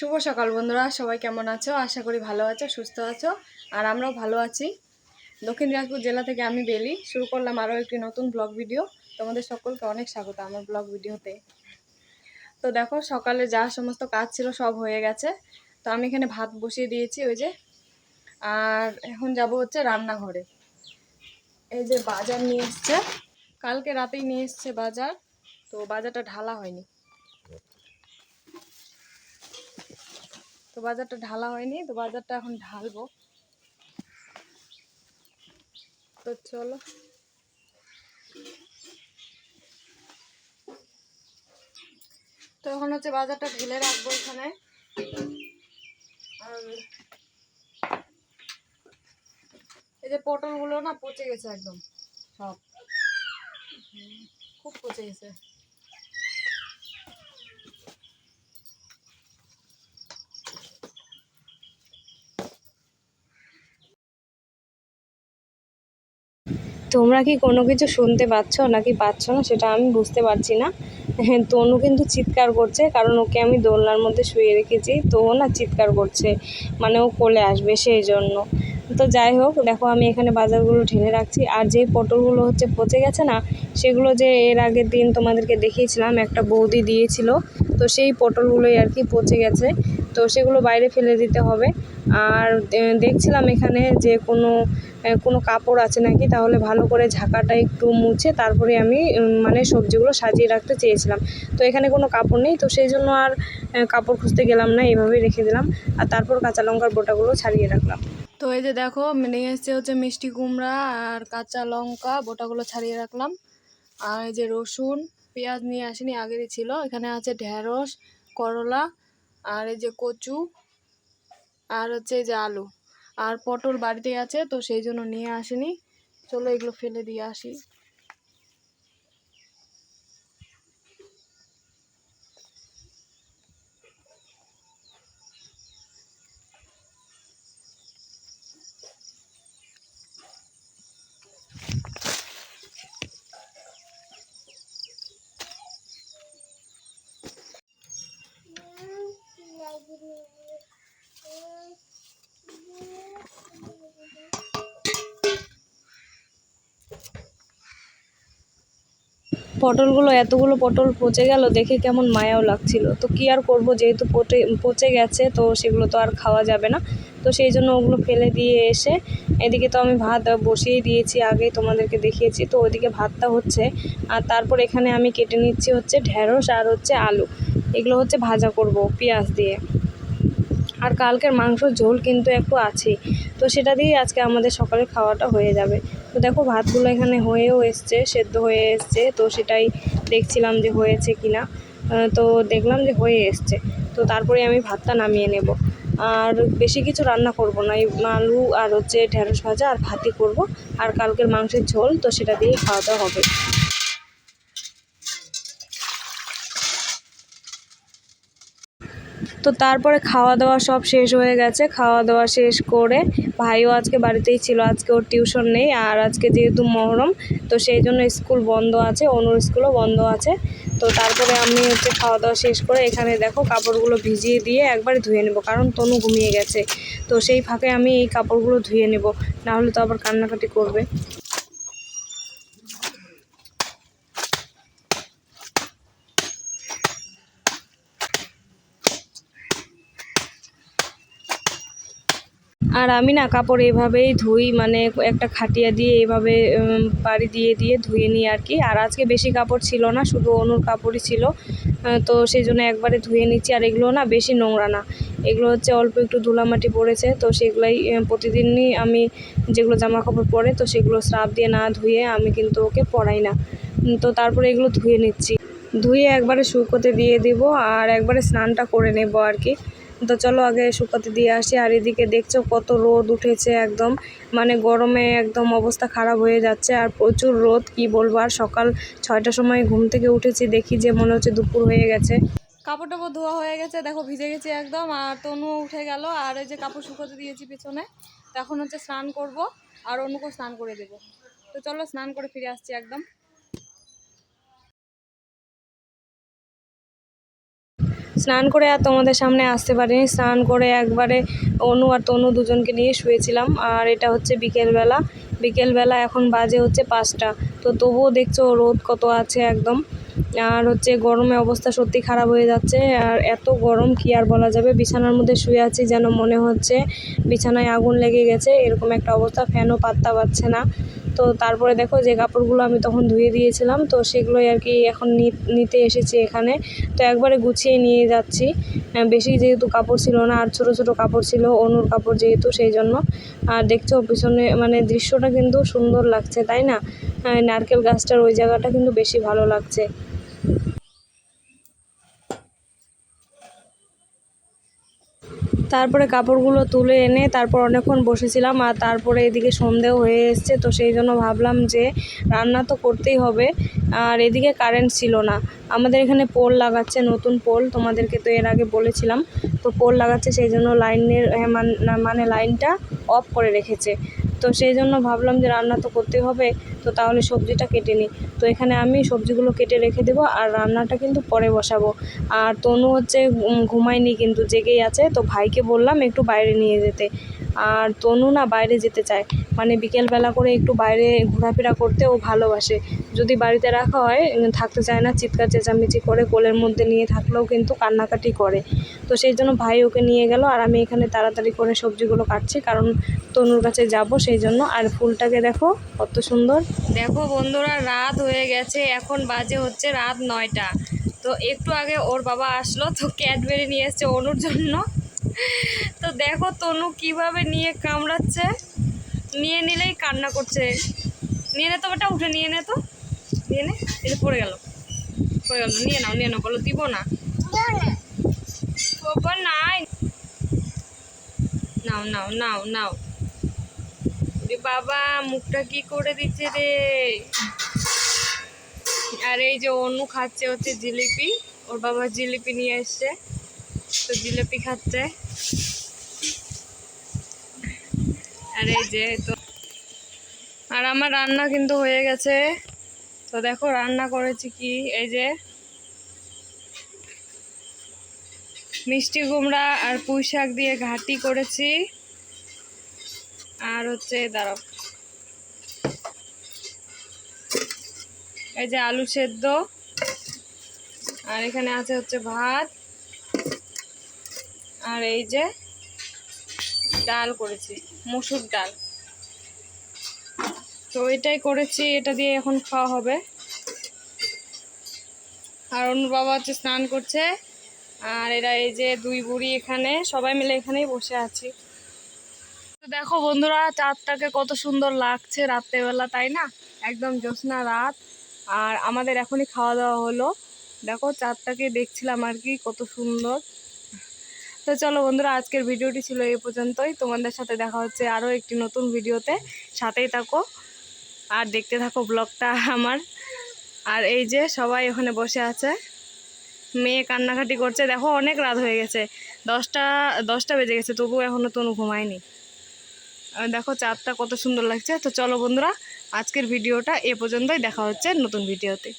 শুভ সকাল বন্ধুরা, সবাই কেমন আছো? আশা করি ভালো আছো, সুস্থ আছো। আর আমরাও ভালো আছি। দক্ষিণ দিনাজপুর জেলা থেকে আমি বেলি শুরু করলাম আরও একটি নতুন ব্লগ ভিডিও। তোমাদের সকলকে অনেক স্বাগত আমার ব্লগ ভিডিওতে। তো দেখো, সকালে যা সমস্ত কাজ ছিল সব হয়ে গেছে। তো আমি এখানে ভাত বসিয়ে দিয়েছি ওই যে। আর এখন যাব হচ্ছে রান্নাঘরে। এই যে বাজার নিয়ে এসছে, কালকে রাতেই নিয়ে এসছে বাজার। তো বাজারটা ঢালা হয়নি, তো বাজারটা এখন ঢালবো। তো চলো, তো এখন হচ্ছে বাজারটা ঢেলে রাখবো এখানে। আর এই যে পটলগুলো না পচে গেছে একদম, সব খুব পচে গেছে। তোমরা কি কোনো কিছু শুনতে পাচ্ছ নাকি পাচ্ছ না সেটা আমি বুঝতে পারছি না। হ্যাঁ, তনু কিন্তু চিৎকার করছে, কারণ ওকে আমি দোলনার মধ্যে শুয়ে রেখেছি। তো ও না চিৎকার করছে, মানে ও কোলে আসবে সেই জন্য। তো যাই হোক, দেখো আমি এখানে বাজারগুলো ঢেলে রাখছি। আর যে পটলগুলো হচ্ছে পচে গেছে না, সেগুলো যে এর আগের দিন তোমাদেরকে দেখিয়েছিলাম, একটা বৌদি দিয়েছিল। তো সেই পটলগুলোই আর কি পচে গেছে। তো সেগুলো বাইরে ফেলে দিতে হবে। আর দেখছিলাম এখানে যে কোনো কাপড় আছে নাকি, তাহলে ভালো করে ঝাঁকাটা একটু মুছে তারপরে আমি মানে সবজিগুলো সাজিয়ে রাখতে চেয়েছিলাম। তো এখানে কোনো কাপড় নেই, তো সেই জন্য আর কাপড় খুঁজতে গেলাম না, এইভাবেই রেখে দিলাম। আর তারপর কাঁচা লঙ্কার বোটাগুলো ছাড়িয়ে রাখলাম। তো এই যে দেখো, নিয়ে এসছে হচ্ছে মিষ্টি কুমড়া আর কাঁচা লঙ্কা, বোটাগুলো ছাড়িয়ে রাখলাম। আর এই যে রসুন, পেঁয়াজ নিয়ে আসিনি, আগেরই ছিল। এখানে আছে ঢেঁড়স, করলা, আর এই যে কচু, আর হচ্ছে এই যে আলু। আর পটল বাড়িতেই আছে, তো সেই জন্য নিয়ে আসিনি। চলো এগুলো ফেলে দিয়ে আসি। পটলগুলো, এতগুলো পটল পচে গেল দেখে কেমন মায়াও লাগছিল। তো কি আর করব, যেহেতু পচে গেছে তো সেগুলো তো আর খাওয়া যাবে না। তো সেই জন্য ওগুলো ফেলে দিয়ে এসে এদিকে তো আমি ভাত বসিয়ে দিয়েছি, আগেই তোমাদেরকে দেখিয়েছি। তো ওইদিকে ভাতটা হচ্ছে, আর তারপর এখানে আমি কেটে নিচ্ছি হচ্ছে ঢেঁড়স আর হচ্ছে আলু। এগুলো হচ্ছে ভাজা করব পেঁয়াজ দিয়ে। আর কালকের মাংসর ঝোল কিন্তু একটু আছেই, তো সেটা দিয়েই আজকে আমাদের সকালে খাওয়াটা হয়ে যাবে। তো দেখো ভাতগুলো এখানে হয়েও এসছে, সেদ্ধ হয়ে এসছে। তো সেটাই দেখছিলাম যে হয়েছে কিনা। তো দেখলাম যে হয়ে এসছে। তো তারপরে আমি ভাতটা নামিয়ে নেব। আর বেশি কিছু রান্না করব না, এই আলু আর হচ্ছে ঢেঁড়স ভাজা আর ভাতই করব। আর কালকের মাংসের ঝোল, তো সেটা দিয়েই খাওয়া দাওয়া হবে। তো তারপরে খাওয়া দাওয়া সব শেষ হয়ে গেছে। খাওয়া দাওয়া শেষ করে ভাইও আজকে বাড়িতেই ছিল, আজকে ওর টিউশন নেই। আর আজকে যেহেতু মহরম, তো সেই জন্য স্কুল বন্ধ আছে, অনুর স্কুলও বন্ধ আছে। তো তারপরে আমি হচ্ছে খাওয়া দাওয়া শেষ করে এখানে দেখো কাপড়গুলো ভিজিয়ে দিয়ে একবারে ধুয়ে নেব, কারণ তনু ঘুমিয়ে গেছে। তো সেই ফাঁকে আমি এই কাপড়গুলো ধুয়ে নেব, নাহলে তো আবার কান্নাকাটি করবে। আর আমি না কাপড় এভাবেই ধুই, মানে একটা খাটিয়া দিয়ে এভাবে পাড়ি দিয়ে দিয়ে ধুয়ে নিই আর কি। আর আজকে বেশি কাপড় ছিল না, শুধু অনুর কাপড়ই ছিল। তো সেই জন্য একবারে ধুয়ে নিচ্ছি। আর এগুলো না বেশি নোংরা না, এগুলো হচ্ছে অল্প একটু ধুলামাটি পড়েছে। তো সেগুলাই প্রতিদিনই আমি যেগুলো জামা কাপড় পরে, তো সেগুলো স্রাব দিয়ে না ধুয়ে আমি কিন্তু ওকে পরাই না। তো তারপরে এগুলো ধুয়ে নিচ্ছি, ধুয়ে একবারে শুকোতে দিয়ে দিব, আর একবারে স্নানটা করে নেব আর কি। তো চলো আগে শুকাতে দিয়ে আসি। আর এদিকে দেখছো কত রোদ উঠেছে, একদম মানে গরমে একদম অবস্থা খারাপ হয়ে যাচ্ছে। আর প্রচুর রোদ, কি বলবো। আর সকাল 6টার সময় ঘুম থেকে উঠেছি, দেখি যে মনে হচ্ছে দুপুর হয়ে গেছে। কাপড় টাপড় ধোয়া হয়ে গেছে, দেখো ভিজে গেছি একদম। আর তনু উঠে গেল, আর এই যে কাপড় শুকোতে দিয়েছি পিছনে। তো এখন হচ্ছে স্নান করব, আর অনুকেও স্নান করে দেবো। তো চলো স্নান করে ফিরে আসছি একদম। স্নান করে আর তোমাদের সামনে আসতে পারিনি। স্নান করে একবারে অনু আর তনু দুজনকে নিয়ে শুয়েছিলাম। আর এটা হচ্ছে বিকেলবেলা এখন বাজে হচ্ছে 5টা। তো তবুও দেখছো রোদ কত আছে একদম। আর হচ্ছে গরমে অবস্থা সত্যি খারাপ হয়ে যাচ্ছে। আর এত গরম কি আর বলা যাবে, বিছানার মধ্যে শুয়ে আছি যেন মনে হচ্ছে বিছানায় আগুন লেগে গেছে, এরকম একটা অবস্থা। ফ্যানও পাত্তা পাচ্ছে না। তো তারপরে দেখো যে কাপড়গুলো আমি তখন ধুয়ে দিয়েছিলাম, তো সেগুলোই আর কি এখন নিতে এসেছি এখানে। তো একবারে গুছিয়ে নিয়ে যাচ্ছি। বেশি যেহেতু কাপড় ছিল না, আর ছোট ছোট কাপড় ছিল, অনুর কাপড় যেহেতু, সেই জন্য। আর দেখছো পিছনে মানে দৃশ্যটা কিন্তু সুন্দর লাগছে, তাই না? নারকেল গাছটার ওই জায়গাটা কিন্তু বেশি ভালো লাগছে। তারপরে কাপড়গুলো তুলে এনে তারপর অনেকক্ষণ বসেছিলাম। আর তারপরে এদিকে সন্ধেও হয়ে এসছে, তো সেই জন্য ভাবলাম যে রান্না তো করতেই হবে। আর এদিকে কারেন্ট ছিল না। আমাদের এখানে পোল লাগাচ্ছে, নতুন পোল, তোমাদেরকে তো এর আগে বলেছিলাম। তো পোল লাগাচ্ছে, সেই জন্য লাইনের মানে লাইনটা অফ করে রেখেছে। তো সেই জন্য ভাবলাম যে রান্না তো করতেই হবে, তো তাহলে সবজিটা কেটে নিই। তো এখানে আমি সবজিগুলো কেটে রেখে দেবো, আর রান্নাটা কিন্তু পরে বসাবো। আর তনু হচ্ছে ঘুমায়নি, কিন্তু জেগেই আছে। তো ভাইকে বললাম একটু বাইরে নিয়ে যেতে। আর তনু না বাইরে যেতে চায়, মানে বিকেলবেলা করে একটু বাইরে ঘোরাফেরা করতে ও ভালোবাসে। যদি বাড়িতে রাখা হয় থাকতে চায় না, চিৎকার চেঁচামেচি করে, কোলের মধ্যে নিয়ে থাকলেও কিন্তু কান্নাকাটি করে। তো সেই জন্য ভাই ওকে নিয়ে গেল, আর আমি এখানে তাড়াতাড়ি করে সবজিগুলো কাটছি, কারণ তনুর কাছে যাব সেই জন্য। আর ফুলটাকে দেখো কত সুন্দর। দেখো বন্ধুরা, রাত হয়ে গেছে, এখন বাজে হচ্ছে রাত 9টা। তো একটু আগে ওর বাবা আসলো, তো ক্যাডবেরি নিয়ে এসছে অনুর জন্য। তো দেখো তনু কিভাবে নিয়ে কামড়াচ্ছে, নিয়ে নিলেই কান্না করছে। নিয়ে নে তো, ওটা উঠে নিয়ে নে তো, নিয়ে নে। এটা পড়ে গেল, নিয়ে নাও বলো, দিব না বাবা, নাই। নাও নাও নাও নাও। বাবা মুখটা কি করে দিচ্ছে রে। আর এই যে অনু খাচ্ছে হচ্ছে জিলিপি, ওর বাবা জিলিপি নিয়ে এসছে, তো জিলিপি খাচ্ছে। আর এই যে তো, আর আমার রান্না কিন্তু হয়ে গেছে। তো দেখো রান্না করেছি কি, এই যে মিষ্টি কুমড়া আর পুঁই শাক দিয়ে ঘাটি করেছি। আর হচ্ছে দাঁড়াও, এই যে আলু সেদ্ধ। আর এখানে আছে হচ্ছে ভাত। আর এই যে ডাল করেছি, মসুর ডাল। তো এটাই করেছি, এটা দিয়ে এখন খাওয়া হবে। আর অনুর বাবা হচ্ছে স্নান করছে। আর এরা এই যে দুই বুড়ি এখানে সবাই মিলে এখানেই বসে আছি। তো দেখো বন্ধুরা, চাঁদটাকে কত সুন্দর লাগছে রাত্রেবেলা, তাই না? একদম জ্যোৎস্না রাত। আর আমাদের এখনই খাওয়া দাওয়া হলো। দেখো চাঁদটাকে দেখছিলাম আর কি, কত সুন্দর। তো চলো বন্ধুরা, আজকের ভিডিওটি ছিল এই পর্যন্তই। তোমাদের সাথে দেখা হচ্ছে আরও একটি নতুন ভিডিওতে। সাথেই থাকো আর দেখতে থাকো ব্লগটা আমার। আর এই যে সবাই ওখানে বসে আছে, মেয়ে কান্নাকাটি করছে। দেখো অনেক রাত হয়ে গেছে, 10টা বেজে গেছে, তবুও এখনও তনু ঘুমায়নি। দেখো চাঁদটা কত সুন্দর লাগছে। তো চলো বন্ধুরা, আজকের ভিডিওটা এ পর্যন্তই, দেখা হচ্ছে নতুন ভিডিওতে।